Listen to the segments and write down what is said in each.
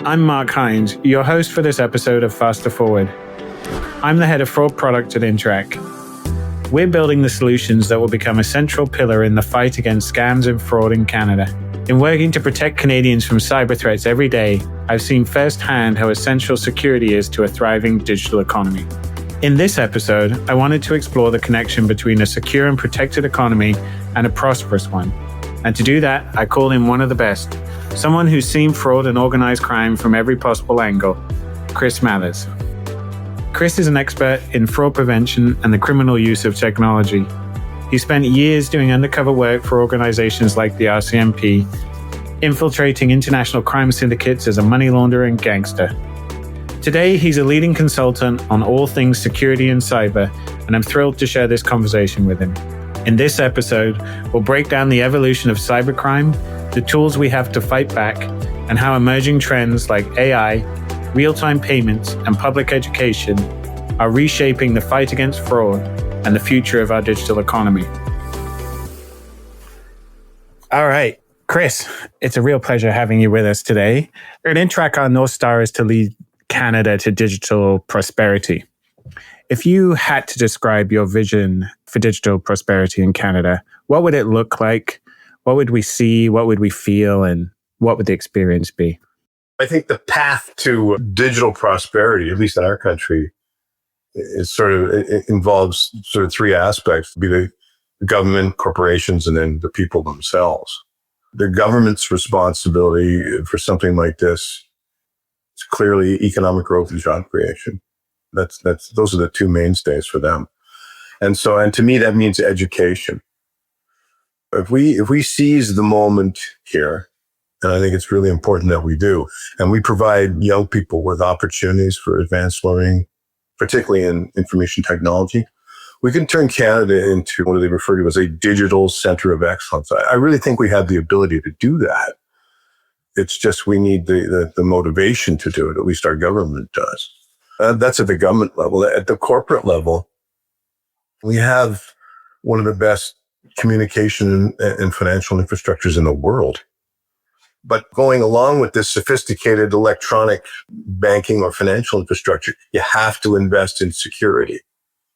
I'm Mark Hines, your host for this episode of Faster Forward. I'm the head of fraud product at Interac. We're building the solutions that will become a central pillar in the fight against scams and fraud in Canada. In working to protect Canadians from cyber threats every day, I've seen firsthand how essential security is to a thriving digital economy. In this episode, I wanted to explore the connection between a secure and protected economy and a prosperous one. And to do that, I called in one of the best, someone who's seen fraud and organized crime from every possible angle, Chris Mathers. Chris is an expert in fraud prevention and the criminal use of technology. He spent years doing undercover work for organizations like the RCMP, infiltrating international crime syndicates as a money launderer and gangster. Today, he's a leading consultant on all things security and cyber, and I'm thrilled to share this conversation with him. In this episode, we'll break down the evolution of cybercrime, the tools we have to fight back, and how emerging trends like AI, real-time payments, and public education are reshaping the fight against fraud and the future of our digital economy. All right, Chris, it's a real pleasure having you with us today. At Interac, our North Star is to lead Canada to digital prosperity. If you had to describe your vision for digital prosperity in Canada, what would it look like? What would we see? What would we feel? And what would the experience be? I think the path to digital prosperity, at least in our country, is it involves sort of three aspects: be the government, corporations, and then the people themselves. The government's responsibility for something like this is clearly economic growth and job creation. Those are the two mainstays for them. And to me, that means education. If we seize the moment here, and I think it's really important that we do, and we provide young people with opportunities for advanced learning, particularly in information technology, we can turn Canada into what they refer to as a digital center of excellence. I really think we have the ability to do that. It's just we need the motivation to do it. At least our government does. That's at the government level. At the corporate level, we have one of the best communication and financial infrastructures in the world. But going along with this sophisticated electronic banking or financial infrastructure, you have to invest in security,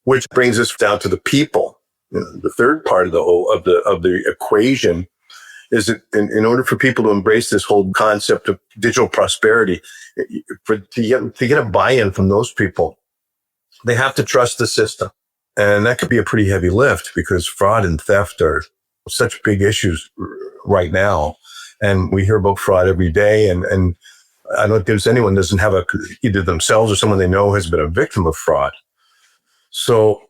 which brings us down to the people. The third part of the equation is that in order for people to embrace this whole concept of digital prosperity, to get a buy-in from those people, they have to trust the system. And that could be a pretty heavy lift because fraud and theft are such big issues right now. And we hear about fraud every day. And I don't think there's anyone that doesn't have either themselves or someone they know has been a victim of fraud. So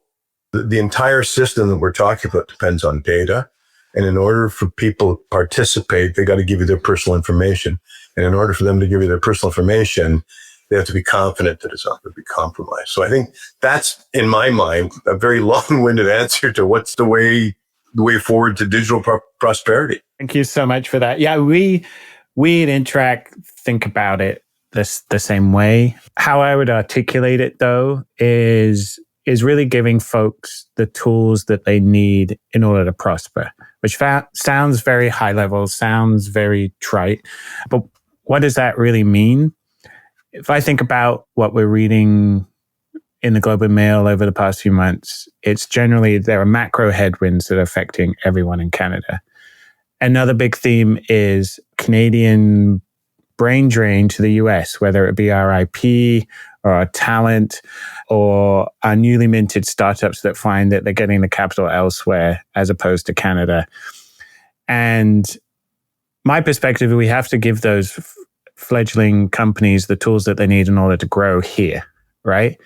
the entire system that we're talking about depends on data. And in order for people to participate, they got to give you their personal information. And in order for them to give you their personal information, they have to be confident that it's not going to be compromised. So I think that's, in my mind, a very long-winded answer to what's the way forward to digital prosperity. Thank you so much for that. Yeah, we at Interac think about it the same way. How I would articulate it, though, is really giving folks the tools that they need in order to prosper, which sounds very high level, sounds very trite. But what does that really mean? If I think about what we're reading in the Globe and Mail over the past few months, it's generally there are macro headwinds that are affecting everyone in Canada. Another big theme is Canadian brain drain to the US, whether it be our IP or our talent or our newly minted startups that find that they're getting the capital elsewhere as opposed to Canada. And my perspective, we have to give those fledgling companies the tools that they need in order to grow here, right?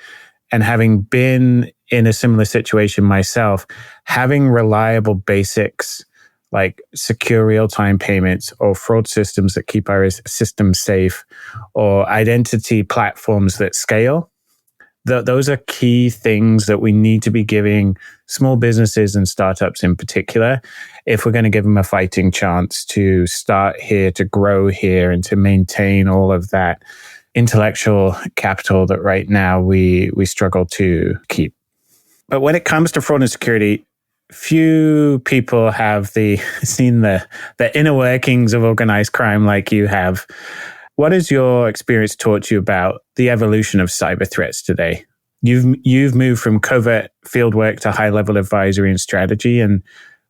And having been in a similar situation myself, having reliable basics like secure real-time payments or fraud systems that keep our systems safe or identity platforms that scale, those are key things that we need to be giving small businesses and startups in particular if we're going to give them a fighting chance to start here, to grow here, and to maintain all of that intellectual capital that right now we struggle to keep. But when it comes to fraud and security, few people have seen the inner workings of organized crime like you have. What has your experience taught you about the evolution of cyber threats today? You've moved from covert fieldwork to high-level advisory and strategy. And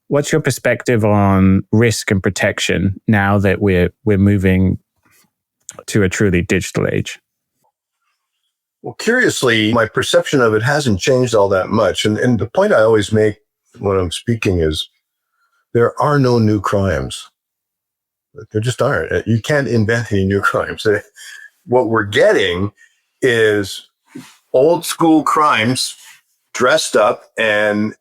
what's your perspective on risk and protection now that we're moving to a truly digital age? Well, curiously, my perception of it hasn't changed all that much. And the point I always make when I'm speaking is there are no new crimes. There just aren't. You can't invent any new crimes. What we're getting is old school crimes dressed up and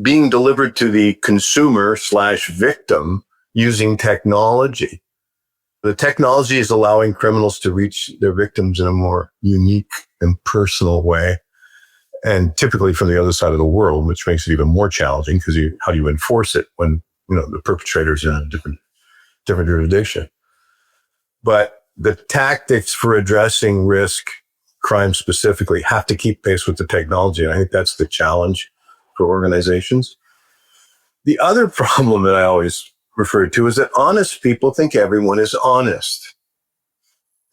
being delivered to the consumer / victim using technology. The technology is allowing criminals to reach their victims in a more unique and personal way, and typically from the other side of the world, which makes it even more challenging because how do you enforce it when the perpetrator's in a different jurisdiction? But the tactics for addressing risk, crime specifically, have to keep pace with the technology, and I think that's the challenge for organizations. The other problem that I always refer to is that honest people think everyone is honest.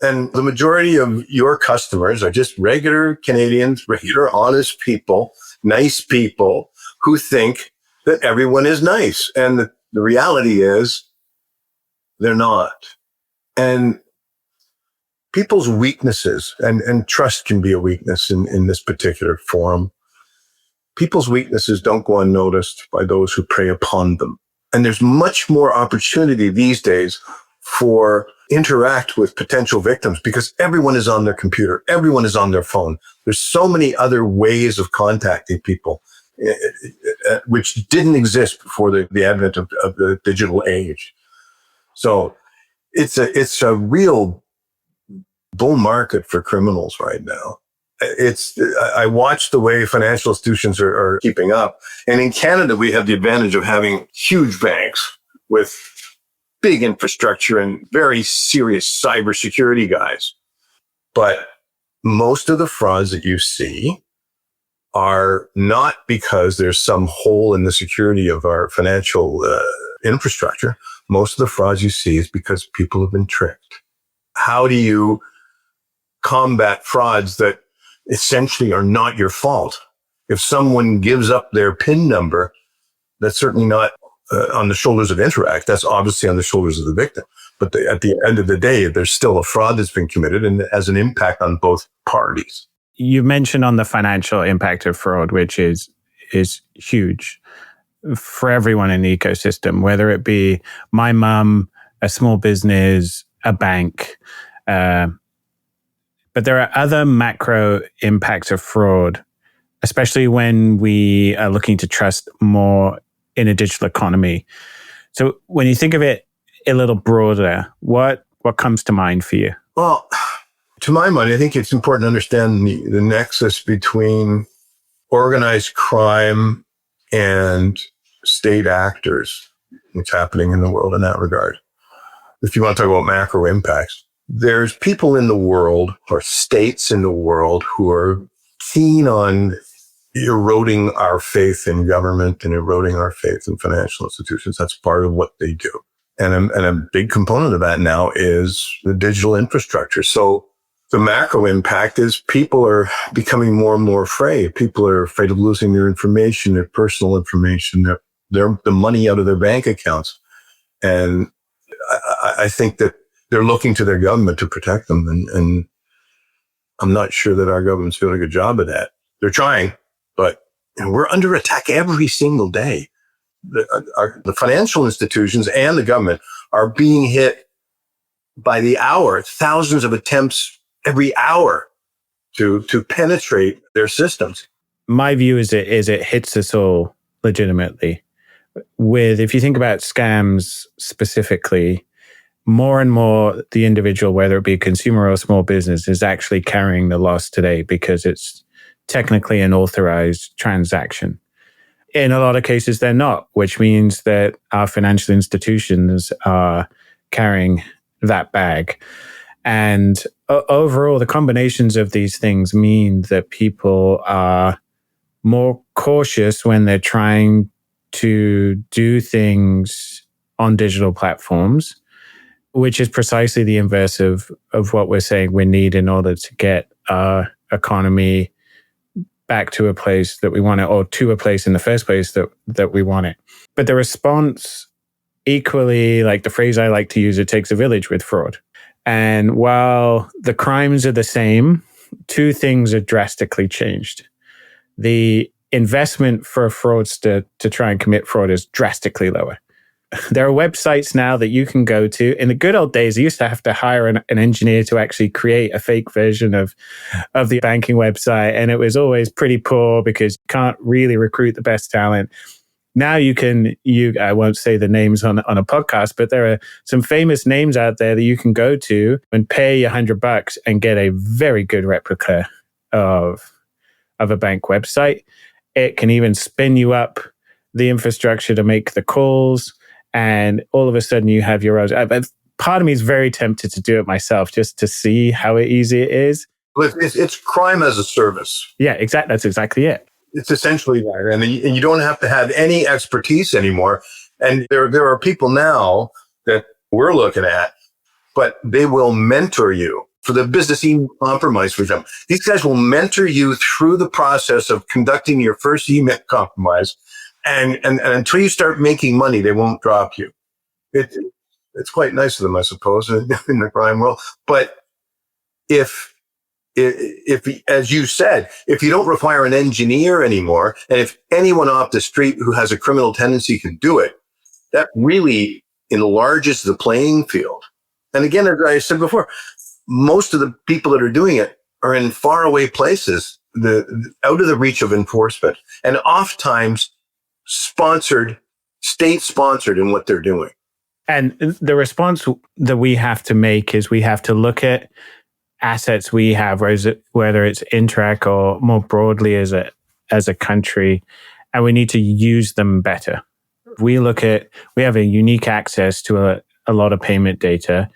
And the majority of your customers are just regular Canadians, regular honest people, nice people who think that everyone is nice. And the reality is they're not. And people's weaknesses, and trust can be a weakness in this particular forum. People's weaknesses don't go unnoticed by those who prey upon them. And there's much more opportunity these days for interact with potential victims because everyone is on their computer. Everyone is on their phone. There's so many other ways of contacting people, which didn't exist before the advent of the digital age. So it's a real bull market for criminals right now. I watch the way financial institutions are keeping up. And in Canada, we have the advantage of having huge banks with big infrastructure and very serious cybersecurity guys. But most of the frauds that you see are not because there's some hole in the security of our financial infrastructure. Most of the frauds you see is because people have been tricked. How do you combat frauds that essentially are not your fault? If someone gives up their PIN number, that's certainly not on the shoulders of Interac. That's obviously on the shoulders of the victim. But at the end of the day, there's still a fraud that's been committed and it has an impact on both parties. You mentioned on the financial impact of fraud, which is huge for everyone in the ecosystem, whether it be my mum, a small business, a bank. But there are other macro impacts of fraud, especially when we are looking to trust more in a digital economy. So when you think of it a little broader, what comes to mind for you? Well, to my mind, I think it's important to understand the nexus between organized crime and state actors, what's happening in the world in that regard. If you want to talk about macro impacts, there's people in the world or states in the world who are keen on eroding our faith in government and eroding our faith in financial institutions. That's part of what they do. And a big component of that now is the digital infrastructure. So the macro impact is people are becoming more and more afraid. People are afraid of losing their information, their personal information, the money out of their bank accounts. And I think that they're looking to their government to protect them. And I'm not sure that our government's doing a good job of that. They're trying, but we're under attack every single day. The financial institutions and the government are being hit by the hour, thousands of attempts every hour to penetrate their systems. My view is it hits us all legitimately. If you think about scams specifically, more and more the individual, whether it be a consumer or a small business, is actually carrying the loss today because it's technically an authorized transaction. In a lot of cases, they're not, which means that our financial institutions are carrying that bag. And overall, the combinations of these things mean that people are more cautious when they're trying to do things on digital platforms. which is precisely the inverse of what we're saying we need in order to get our economy back to a place that we want it, or to a place in the first place that we want it. But the response, equally, like the phrase I like to use, it takes a village with fraud. And while the crimes are the same, two things are drastically changed. The investment for a fraudster to try and commit fraud is drastically lower. There are websites now that you can go to. In the good old days, you used to have to hire an engineer to actually create a fake version of the banking website. And it was always pretty poor because you can't really recruit the best talent. Now I won't say the names on a podcast, but there are some famous names out there that you can go to and pay $100 and get a very good replica of a bank website. It can even spin you up the infrastructure to make the calls. And all of a sudden you have your own. Part of me is very tempted to do it myself just to see how easy it is. It's crime as a service. Yeah, exactly. That's exactly it. It's essentially that. And you don't have to have any expertise anymore. And there are people now that we're looking at, but they will mentor you for the business email compromise, for example. These guys will mentor you through the process of conducting your first email compromise. And until you start making money, they won't drop you. It's quite nice of them, I suppose, in the crime world. But if, as you said, if you don't require an engineer anymore, and if anyone off the street who has a criminal tendency can do it, that really enlarges the playing field. And again, as I said before, most of the people that are doing it are in faraway places, out of the reach of enforcement, and oftentimes state-sponsored in what they're doing. And the response that we have to make is we have to look at assets we have, whether it's Interac or more broadly as a country, and we need to use them better. We have a unique access to a lot of payment data,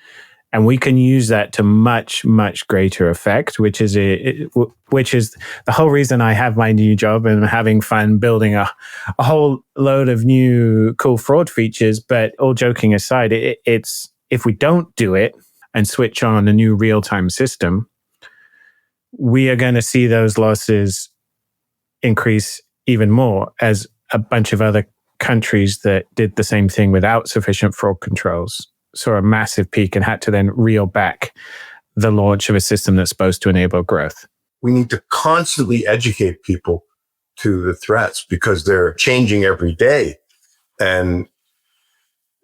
and we can use that to much, much greater effect, which is the whole reason I have my new job and I'm having fun building a whole load of new cool fraud features. But all joking aside, it's if we don't do it and switch on a new real-time system, we are going to see those losses increase even more as a bunch of other countries that did the same thing without sufficient fraud controls saw a massive peak and had to then reel back the launch of a system that's supposed to enable growth. We need to constantly educate people to the threats because they're changing every day. And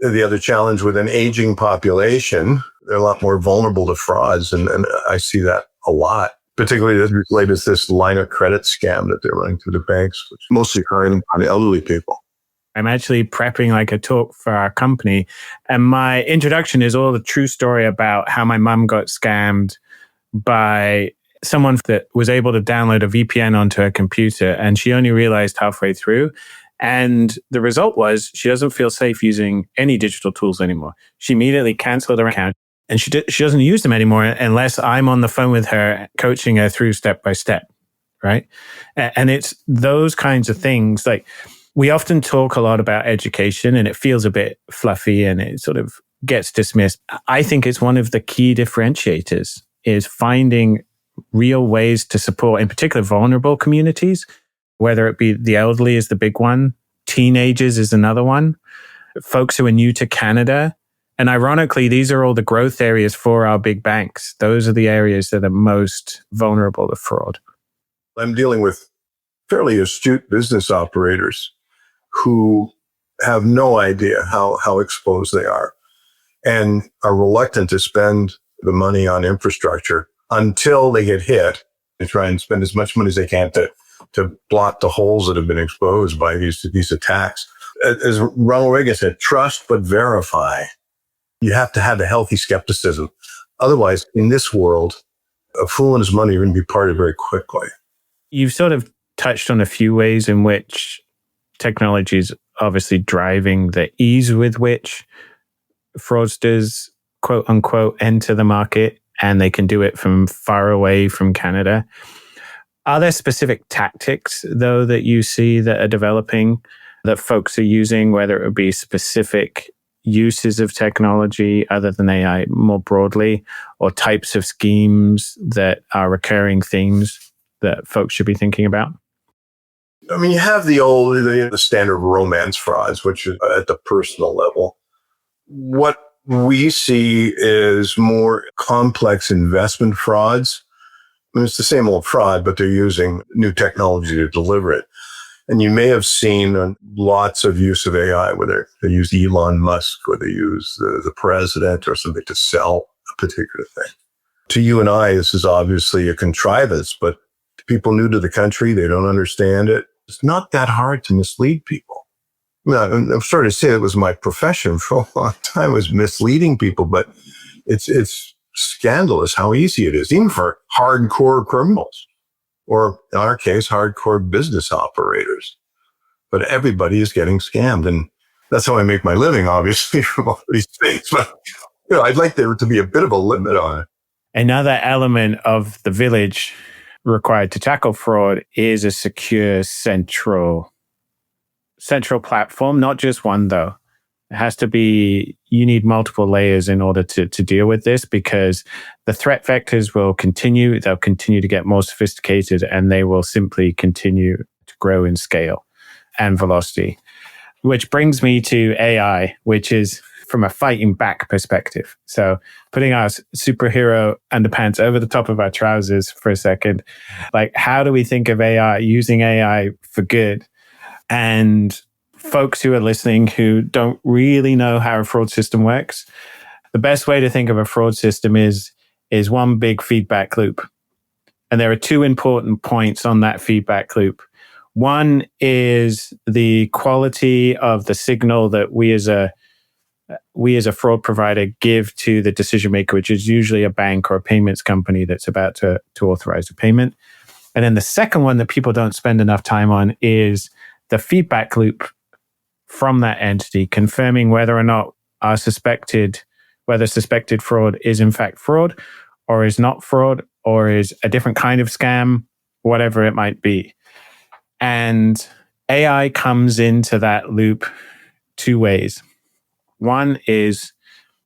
the other challenge with an aging population, they're a lot more vulnerable to frauds. And I see that a lot, particularly as related to this line of credit scam that they're running through the banks, which mostly occurring on elderly people. I'm actually prepping like a talk for our company. And my introduction is all the true story about how my mum got scammed by someone that was able to download a VPN onto her computer. And she only realized halfway through. And the result was she doesn't feel safe using any digital tools anymore. She immediately canceled her account and she doesn't use them anymore unless I'm on the phone with her, coaching her through step by step. Right. And it's those kinds of things. Like, we often talk a lot about education and it feels a bit fluffy and it sort of gets dismissed. I think it's one of the key differentiators is finding real ways to support, in particular, vulnerable communities, whether it be the elderly is the big one, teenagers is another one, folks who are new to Canada. And ironically, these are all the growth areas for our big banks. Those are the areas that are most vulnerable to fraud. I'm dealing with fairly astute business operators who have no idea how exposed they are and are reluctant to spend the money on infrastructure until they get hit. They try and spend as much money as they can to blot the holes that have been exposed by these attacks. As Ronald Reagan said, trust but verify. You have to have a healthy skepticism. Otherwise, in this world, a fool and his money are going to be parted very quickly. You've sort of touched on a few ways in which technology is obviously driving the ease with which fraudsters, quote unquote, enter the market, and they can do it from far away from Canada. Are there specific tactics, though, that you see that are developing that folks are using, whether it would be specific uses of technology other than AI more broadly, or types of schemes that are recurring themes that folks should be thinking about? I mean, you have the standard romance frauds, which is at the personal level. What we see is more complex investment frauds. I mean, it's the same old fraud, but they're using new technology to deliver it. And you may have seen lots of use of AI, whether they use Elon Musk or they use the president or something to sell a particular thing. To you and I, this is obviously a contrivance, but to people new to the country, they don't understand it. It's not that hard to mislead people. I mean, I'm sorry to say it was my profession for a long time, was misleading people, but it's scandalous how easy it is, even for hardcore criminals, or in our case, hardcore business operators. But everybody is getting scammed. And that's how I make my living, obviously, from all these things. But, I'd like there to be a bit of a limit on it. Another element of the village required to tackle fraud is a secure central platform, not just one, though. It has to be, you need multiple layers in order to deal with this, because the threat vectors will continue. They'll continue to get more sophisticated, and they will simply continue to grow in scale and velocity. Which brings me to AI, which is from a fighting back perspective. So putting our superhero underpants over the top of our trousers for a second, like, how do we think of AI, using AI for good? And folks who are listening who don't really know how a fraud system works, the best way to think of a fraud system is one big feedback loop. And there are two important points on that feedback loop. One is the quality of the signal that we as a fraud provider give to the decision maker, which is usually a bank or a payments company that's about to authorize a payment. And then the second one that people don't spend enough time on is the feedback loop from that entity, confirming whether or not suspected fraud is in fact fraud, or is not fraud, or is a different kind of scam, whatever it might be. And AI comes into that loop two ways. One is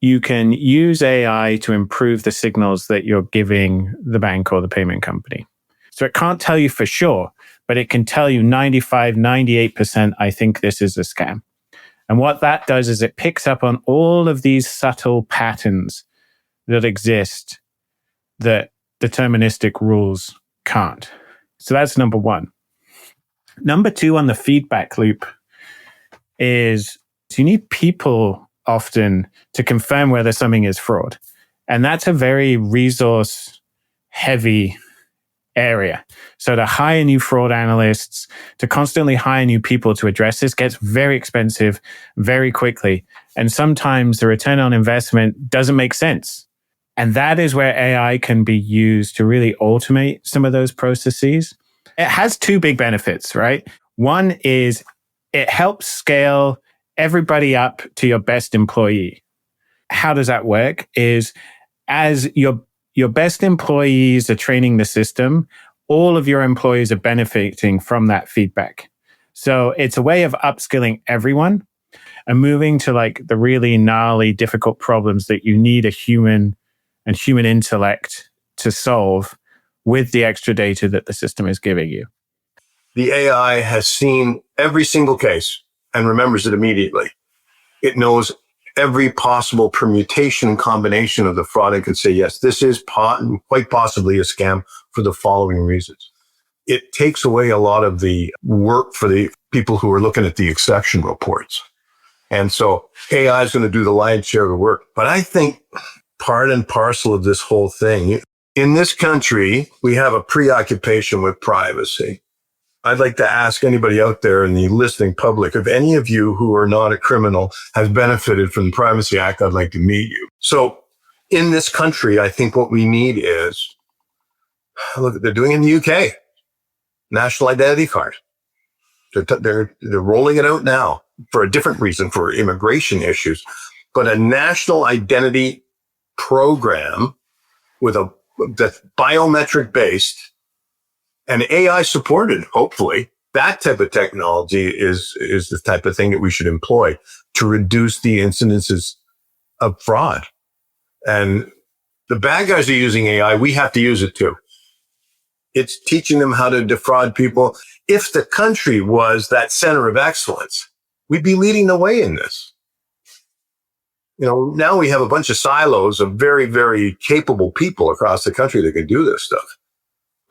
you can use AI to improve the signals that you're giving the bank or the payment company. So it can't tell you for sure, but it can tell you 95, 98%, I think this is a scam. And what that does is it picks up on all of these subtle patterns that exist that deterministic rules can't. So that's number one. Number two on the feedback loop is you need people often to confirm whether something is fraud. And that's a very resource heavy area. So to hire new fraud analysts, to constantly hire new people to address this gets very expensive very quickly. And sometimes the return on investment doesn't make sense. And that is where AI can be used to really automate some of those processes. It has two big benefits, right? One is it helps scale everybody up to your best employee. How does that work? Is as your best employees are training the system, all of your employees are benefiting from that feedback. So it's a way of upskilling everyone and moving to like the really gnarly, difficult problems that you need a human and human intellect to solve with the extra data that the system is giving you. The AI has seen every single case and remembers it immediately. It knows every possible permutation and combination of the fraud and can say, yes, this is quite possibly a scam for the following reasons. It takes away a lot of the work for the people who are looking at the exception reports. And so AI is going to do the lion's share of the work. But I think part and parcel of this whole thing, in this country, we have a preoccupation with privacy. I'd like to ask anybody out there in the listening public, if any of you who are not a criminal have benefited from the Privacy Act, I'd like to meet you. So in this country, I think what we need is, look, they're doing it in the UK, national identity card. They're rolling it out now for a different reason, for immigration issues, but a national identity program that's biometric based and AI supported, hopefully, That type of technology is the type of thing that we should employ to reduce the incidences of fraud. And the bad guys are using AI. We have to use it too. It's teaching them how to defraud people. If the country was that center of excellence, we'd be leading the way in this. Now we have a bunch of silos of very, very capable people across the country that can do this stuff.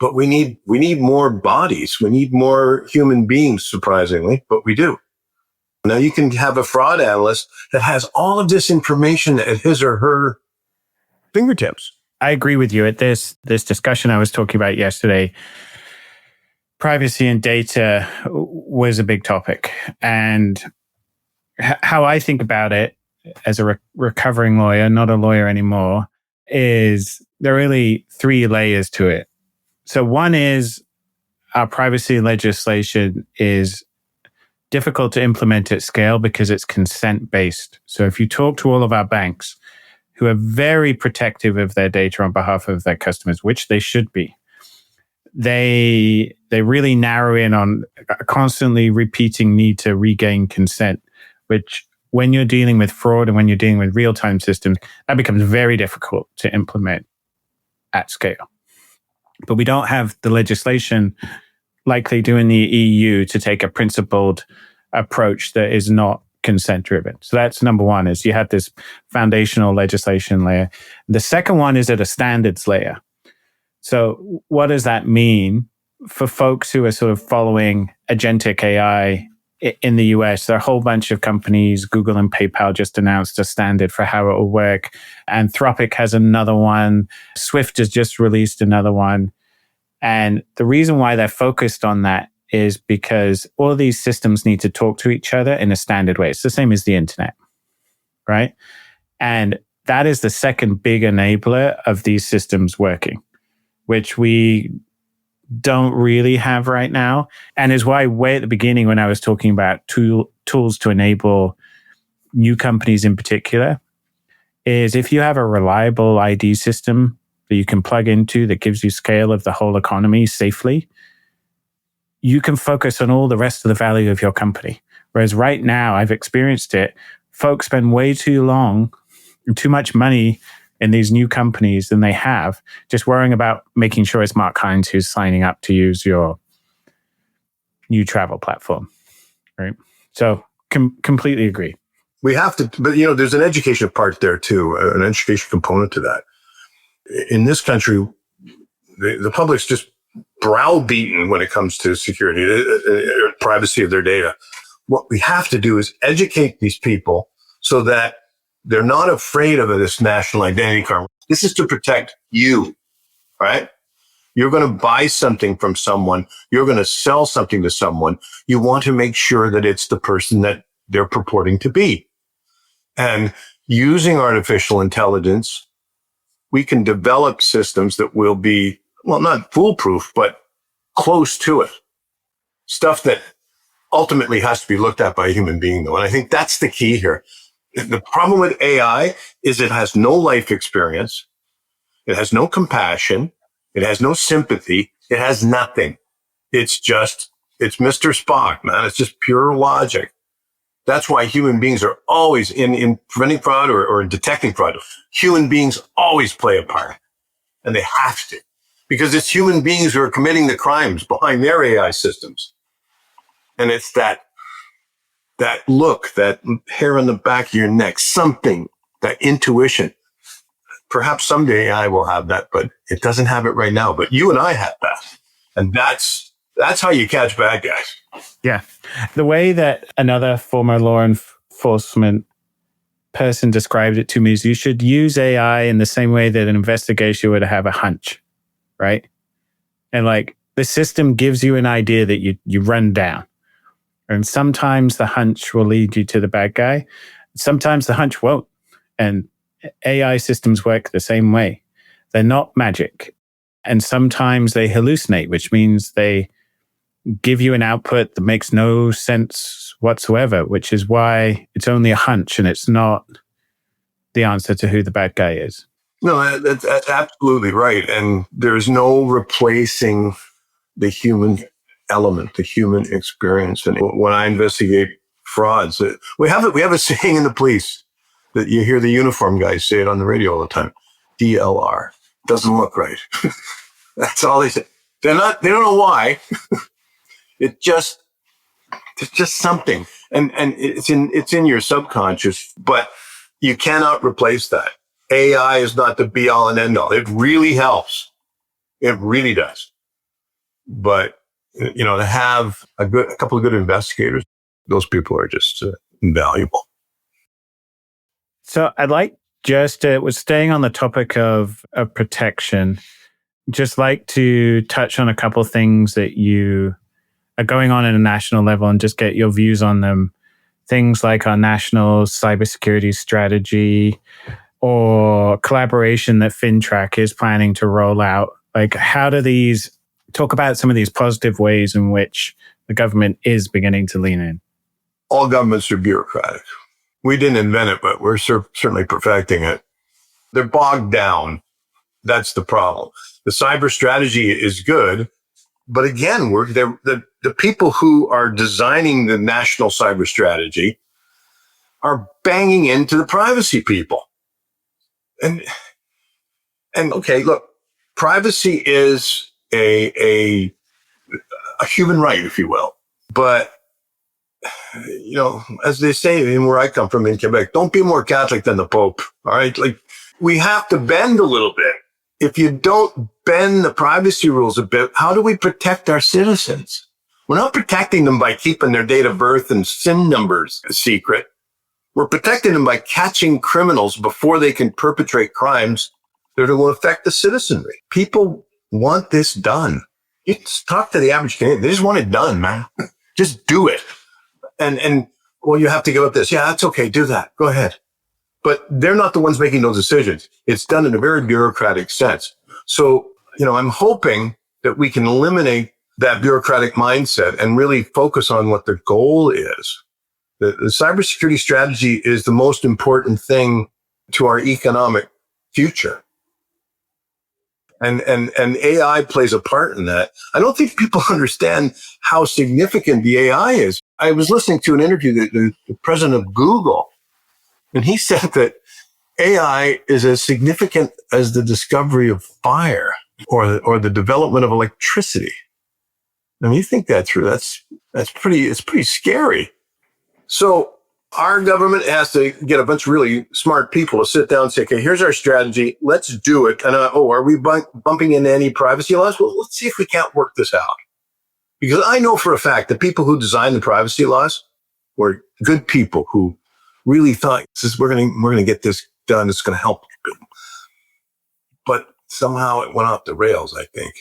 But we need more bodies. We need more human beings, surprisingly, but we do. Now you can have a fraud analyst that has all of this information at his or her fingertips. I agree with you. At this discussion I was talking about yesterday, privacy and data was a big topic. And how I think about it as a recovering lawyer, not a lawyer anymore, is there are really three layers to it. So one is our privacy legislation is difficult to implement at scale because it's consent-based. So if you talk to all of our banks who are very protective of their data on behalf of their customers, which they should be, they really narrow in on a constantly repeating need to regain consent, which when you're dealing with fraud and when you're dealing with real-time systems, that becomes very difficult to implement at scale. But we don't have the legislation like they do in the EU to take a principled approach that is not consent-driven. So that's number one, is you have this foundational legislation layer. The second one is at a standards layer. So what does that mean for folks who are sort of following agentic AI in the US? There are a whole bunch of companies. Google and PayPal just announced a standard for how it will work. Anthropic has another one. Swift has just released another one. And the reason why they're focused on that is because all these systems need to talk to each other in a standard way. It's the same as the internet, right? And that is the second big enabler of these systems working, which we don't really have right now. And is why way at the beginning when I was talking about tools to enable new companies in particular, is if you have a reliable ID system that you can plug into that gives you scale of the whole economy safely, you can focus on all the rest of the value of your company. Whereas right now, I've experienced it, folks spend way too long and too much money in these new companies than they have, just worrying about making sure it's Mark Hines who's signing up to use your new travel platform, right? So completely agree. We have to, but there's an education part there too, an education component to that. In this country, the public's just browbeaten when it comes to security, privacy of their data. What we have to do is educate these people so that they're not afraid of this national identity card. This is to protect you, right? You're going to buy something from someone. You're going to sell something to someone. You want to make sure that it's the person that they're purporting to be. And using artificial intelligence, we can develop systems that will be, well, not foolproof, but close to it. Stuff that ultimately has to be looked at by a human being, though. And I think that's the key here. The problem with AI is it has no life experience. It has no compassion. It has no sympathy. It has nothing. It's Mr. Spock, man. It's just pure logic. That's why human beings are always in preventing fraud or in detecting fraud. Human beings always play a part, and they have to, because it's human beings who are committing the crimes behind their AI systems. And it's that look, that hair on the back of your neck, something, that intuition. Perhaps someday AI will have that, but it doesn't have it right now. But you and I have that. And that's how you catch bad guys. Yeah. The way that another former law enforcement person described it to me is you should use AI in the same way that an investigation would have a hunch, right? And like the system gives you an idea that you run down. And sometimes the hunch will lead you to the bad guy. Sometimes the hunch won't. And AI systems work the same way. They're not magic. And sometimes they hallucinate, which means they give you an output that makes no sense whatsoever, which is why it's only a hunch and it's not the answer to who the bad guy is. No, that's absolutely right. And there's no replacing the human element, the human experience. And when I investigate frauds, we have a saying in the police that you hear the uniform guys say it on the radio all the time. DLR. Doesn't look right. That's all they say. They don't know why. It's just something. And it's in your subconscious, but you cannot replace that. AI is not the be all and end all. It really helps. It really does. But, to have a couple of good investigators, those people are just invaluable. So I'd like just, was staying on the topic of protection, just like to touch on a couple of things that you are going on at a national level and just get your views on them. Things like our national cybersecurity strategy or collaboration that Interac is planning to roll out. Like, how do these talk about some of these positive ways in which the government is beginning to lean in? All governments are bureaucratic. We didn't invent it, but we're certainly perfecting it. They're bogged down. That's the problem. The cyber strategy is good, but again, the people who are designing the national cyber strategy are banging into the privacy people. And okay, look, privacy is a human right, if you will. But, as they say in where I come from in Quebec, don't be more Catholic than the Pope. All right. Like, we have to bend a little bit. If you don't bend the privacy rules a bit, how do we protect our citizens? We're not protecting them by keeping their date of birth and SIN numbers secret. We're protecting them by catching criminals before they can perpetrate crimes that will affect the citizenry. People want this done. You just talk to the average Canadian. They just want it done, man. Just do it. And well, you have to give up this. Yeah, that's okay. Do that. Go ahead. But they're not the ones making those decisions. It's done in a very bureaucratic sense. So, I'm hoping that we can eliminate that bureaucratic mindset and really focus on what the goal is. The cybersecurity strategy is the most important thing to our economic future. And AI plays a part in that. I don't think people understand how significant the AI is. I was listening to an interview that the president of Google, and he said that AI is as significant as the discovery of fire or the development of electricity. I mean, you think that through. It's pretty scary. So our government has to get a bunch of really smart people to sit down and say, okay, here's our strategy. Let's do it. And are we bumping into any privacy laws? Well, let's see if we can't work this out. Because I know for a fact that people who designed the privacy laws were good people who really thought we're going to get this done. It's going to help people. But somehow it went off the rails, I think.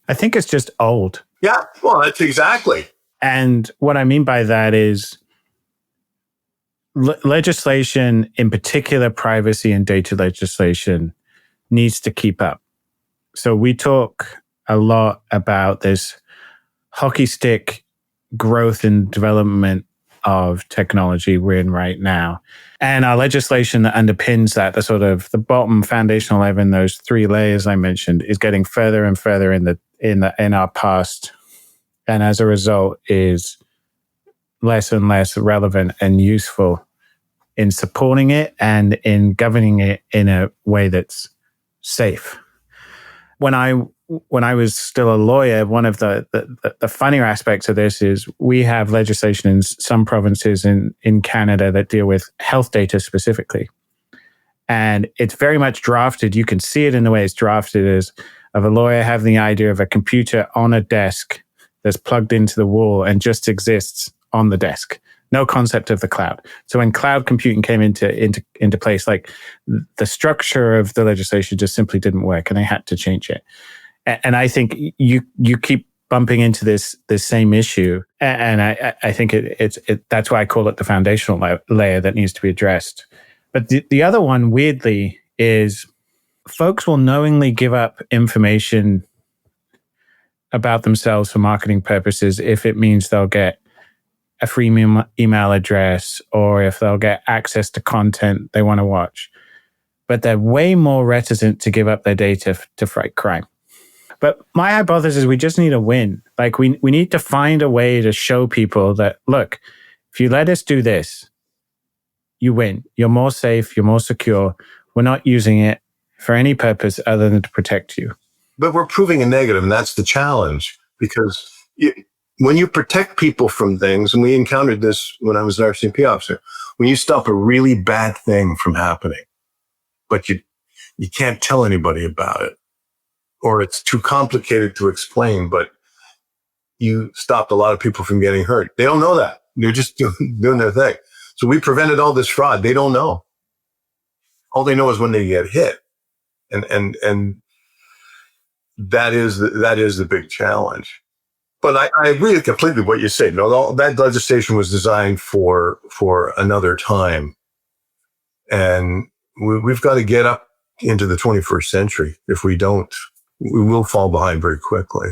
I think it's just old. Yeah, well, that's exactly. And what I mean by that is legislation, in particular, privacy and data legislation, needs to keep up. So we talk a lot about this hockey stick growth and development of technology we're in right now. And our legislation that underpins that, the bottom foundational layer in those three layers I mentioned, is getting further and further in our past. And as a result is less and less relevant and useful in supporting it and in governing it in a way that's safe. When I was still a lawyer, one of the funnier aspects of this is we have legislation in some provinces in Canada that deal with health data specifically. And it's very much drafted. You can see it in the way it's drafted as of a lawyer having the idea of a computer on a desk that's plugged into the wall and just exists on the desk. No concept of the cloud. So when cloud computing came into place, like the structure of the legislation just simply didn't work, and they had to change it. And I think you keep bumping into this same issue, and I think it's that's why I call it the foundational layer that needs to be addressed. But the other one, weirdly, is folks will knowingly give up information about themselves for marketing purposes if it means they'll get a free email address or if they'll get access to content they want to watch. But they're way more reticent to give up their data to fight crime. But my hypothesis is we just need a win. Like we need to find a way to show people that, look, if you let us do this, you win. You're more safe. You're more secure. We're not using it for any purpose other than to protect you. But we're proving a negative, and that's the challenge. Because when you protect people from things, and we encountered this when I was an RCMP officer, when you stop a really bad thing from happening, but you can't tell anybody about it, or it's too complicated to explain, but you stopped a lot of people from getting hurt. They don't know that. They're just doing their thing. So we prevented all this fraud. They don't know. All they know is when they get hit. And that is the big challenge. But I agree completely with what you say. No, that legislation was designed for another time. And we've got to get up into the 21st century. If we don't, we will fall behind very quickly.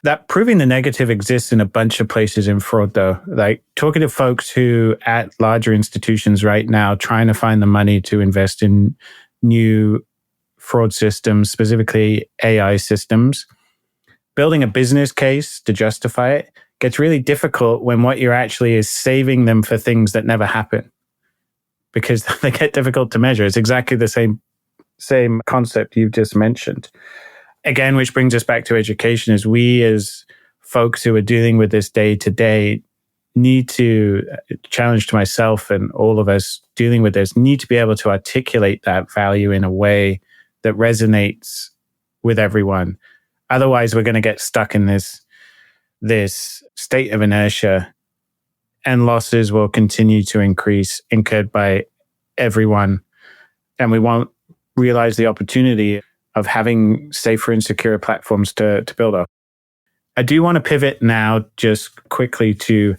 That proving the negative exists in a bunch of places in fraud, though. Like talking to folks who at larger institutions right now trying to find the money to invest in new fraud systems, specifically AI systems, building a business case to justify it gets really difficult when what you're actually is saving them for things that never happen, because they get difficult to measure. It's exactly the same concept you've just mentioned. Again, which brings us back to education, is we as folks who are dealing with this day to day need to, challenge to myself and all of us dealing with this, need to be able to articulate that value in a way that resonates with everyone. Otherwise, we're going to get stuck in this state of inertia, and losses will continue to increase, incurred by everyone. And we won't realize the opportunity of having safer and secure platforms to build up. I do want to pivot now just quickly to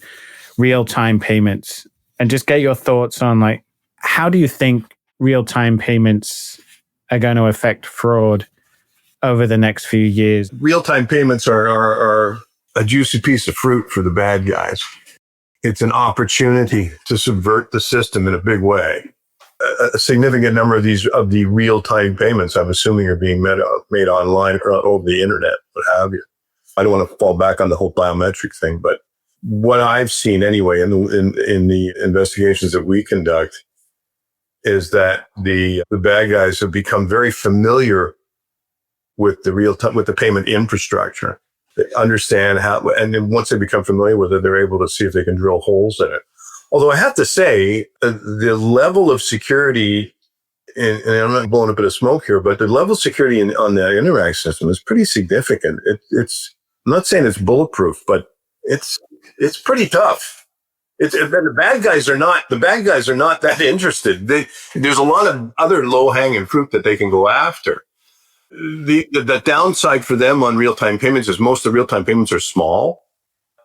real-time payments and just get your thoughts on, like, how do you think real-time payments are going to affect fraud over the next few years? Real-time payments are a juicy piece of fruit for the bad guys. It's an opportunity to subvert the system in a big way. A significant number of the real-time payments, I'm assuming, are being made online or over the internet, what have you. I don't want to fall back on the whole biometric thing, but what I've seen anyway in the investigations that we conduct is that the bad guys have become very familiar with the payment infrastructure. They understand how, and then once they become familiar with it, they're able to see if they can drill holes in it. Although I have to say, the level of security, and I'm not blowing a bit of smoke here, but the level of security on the Interac system is pretty significant. I'm not saying it's bulletproof, but it's pretty tough. The bad guys are not that interested. There's a lot of other low-hanging fruit that they can go after. The downside for them on real-time payments is most of the real-time payments are small.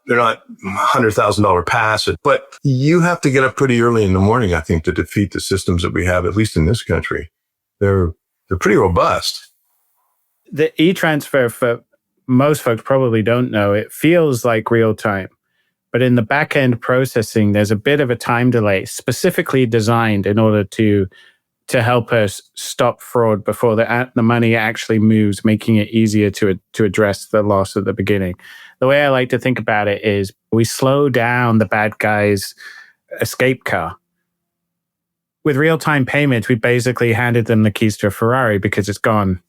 They're not $100,000 passes, but you have to get up pretty early in the morning, I think, to defeat the systems that we have, at least in this country. They're pretty robust. The e-transfer, for most folks probably don't know, it feels like real time. But in the back-end processing, there's a bit of a time delay specifically designed in order to help us stop fraud before the money actually moves, making it easier to address the loss at the beginning. The way I like to think about it is we slow down the bad guy's escape car. With real-time payments, we basically handed them the keys to a Ferrari because it's gone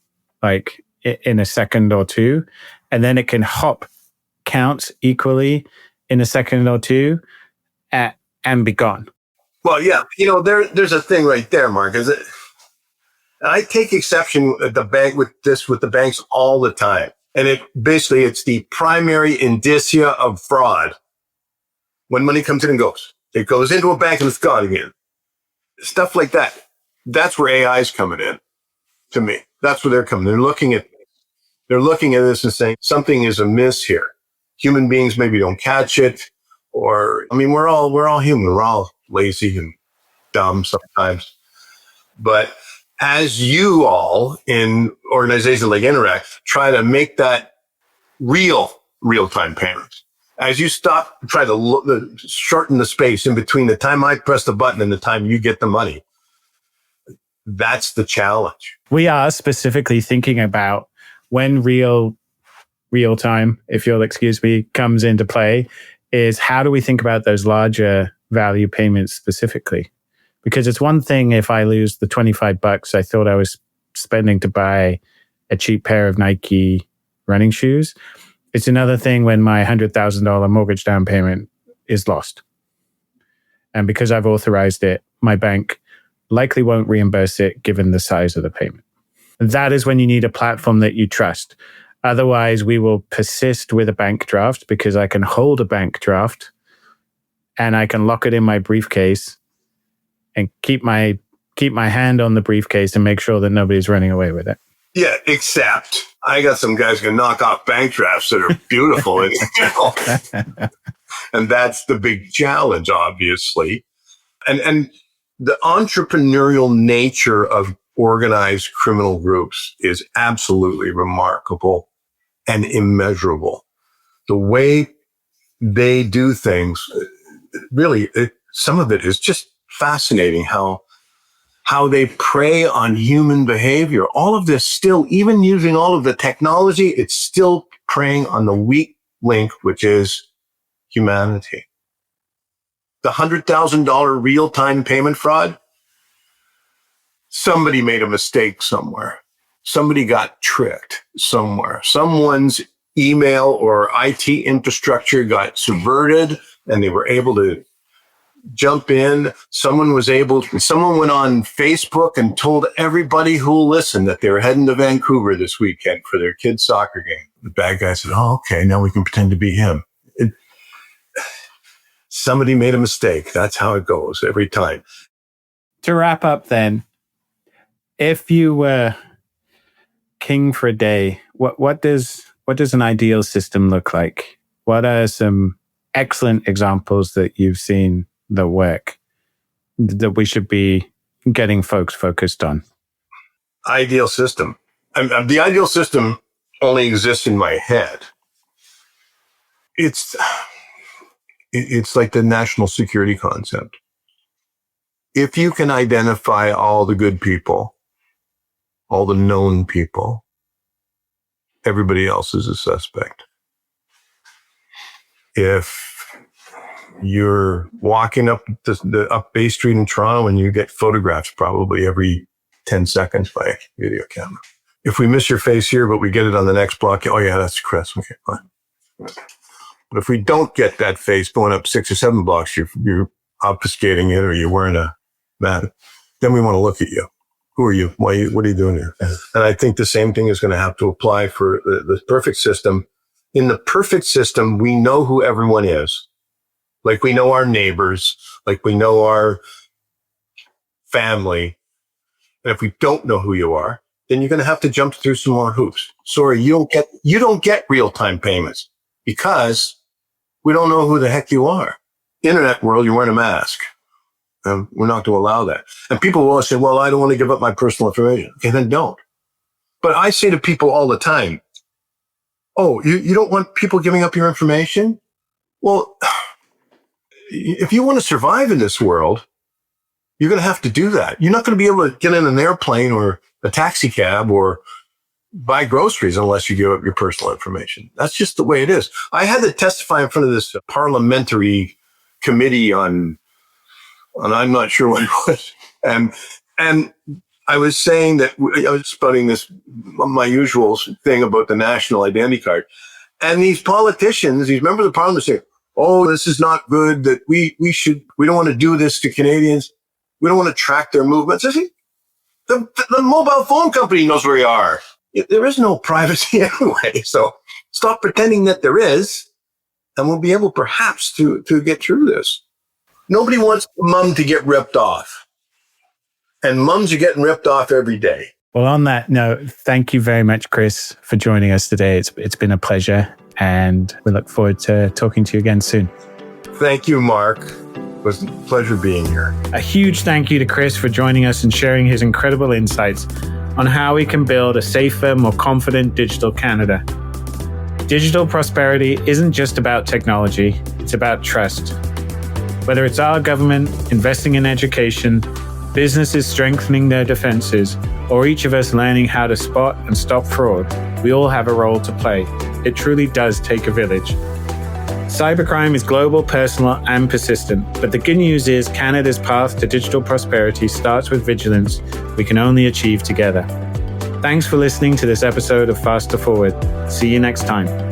like in a second or two. And then it can hop counts equally in a second or two and be gone. Well, yeah, there's a thing right there, Mark. Is it? I take exception at the bank with the banks all the time, and it's the primary indicia of fraud. When money comes in and goes, it goes into a bank and it's gone again. Stuff like that. That's where AI is coming in. To me, that's where they're coming. They're looking at this and saying something is amiss here. Human beings maybe don't catch it, or we're all human. We're all lazy and dumb sometimes. But as you all in organizations like Interac try to make that real-time payments, as you try to shorten the space in between the time I press the button and the time you get the money, that's the challenge. We are specifically thinking about when real real time, if you'll excuse me, comes into play is how do we think about those larger value payments specifically? Because it's one thing if I lose the $25 I thought I was spending to buy a cheap pair of Nike running shoes. It's another thing when my $100,000 mortgage down payment is lost. And because I've authorized it, my bank likely won't reimburse it given the size of the payment. That is when you need a platform that you trust. Otherwise, we will persist with a bank draft because I can hold a bank draft and I can lock it in my briefcase and keep my hand on the briefcase and make sure that nobody's running away with it. Yeah, except I got some guys who can knock off bank drafts that are beautiful. And that's the big challenge, obviously. And the entrepreneurial nature of organized criminal groups is absolutely remarkable and immeasurable. The way they do things, really, some of it is just fascinating how they prey on human behavior. All of this still, even using all of the technology, it's still preying on the weak link, which is humanity. The $100,000 real-time payment fraud, somebody made a mistake somewhere. Somebody got tricked somewhere. Someone's email or IT infrastructure got subverted and they were able to jump in. Someone went on Facebook and told everybody who'll listen that they were heading to Vancouver this weekend for their kid's soccer game. The bad guy said, oh, okay, now we can pretend to be him. Somebody made a mistake. That's how it goes every time. To wrap up then, if you were king for a day, what does an ideal system look like? What are some excellent examples that you've seen that work that we should be getting folks focused on? Ideal system. The ideal system only exists in my head. It's like the national security concept. If you can identify all the good people, all the known people, everybody else is a suspect. If you're walking up up Bay Street in Toronto and you get photographs probably every 10 seconds by a video camera. If we miss your face here, but we get it on the next block, oh yeah, that's Chris. Okay, fine. But if we don't get that face going up 6 or 7 blocks, you're obfuscating it or you're wearing a mask, then we want to look at you. Who are you? What are you doing here? And I think the same thing is going to have to apply for the perfect system. In the perfect system, we know who everyone is. Like we know our neighbors, like we know our family. And if we don't know who you are, then you're going to have to jump through some more hoops. Sorry, you don't get real-time payments because we don't know who the heck you are. Internet world, you're wearing a mask. We're not going to allow that. And people will always say, well, I don't want to give up my personal information. Okay, then don't. But I say to people all the time, oh, you don't want people giving up your information? Well, if you want to survive in this world, you're going to have to do that. You're not going to be able to get in an airplane or a taxi cab or buy groceries unless you give up your personal information. That's just the way it is. I had to testify in front of this parliamentary committee on I'm not sure what it was. And I was saying that I was spouting my usual thing about the national identity card. And these politicians, these members of parliament say, oh, this is not good, that we don't want to do this to Canadians. We don't want to track their movements. I say, the mobile phone company knows where you are. There is no privacy anyway. So stop pretending that there is, and we'll be able perhaps to get through this. Nobody wants mom to get ripped off. And mums are getting ripped off every day. Well, on that note, thank you very much, Chris, for joining us today. It's been a pleasure, and we look forward to talking to you again soon. Thank you, Mark. It was a pleasure being here. A huge thank you to Chris for joining us and sharing his incredible insights on how we can build a safer, more confident digital Canada. Digital prosperity isn't just about technology, it's about trust. Whether it's our government investing in education, businesses strengthening their defenses, or each of us learning how to spot and stop fraud, we all have a role to play. it truly does take a village. Cybercrime is global, personal, and persistent, but the good news is Canada's path to digital prosperity starts with vigilance we can only achieve together. Thanks for listening to this episode of Faster Forward. See you next time.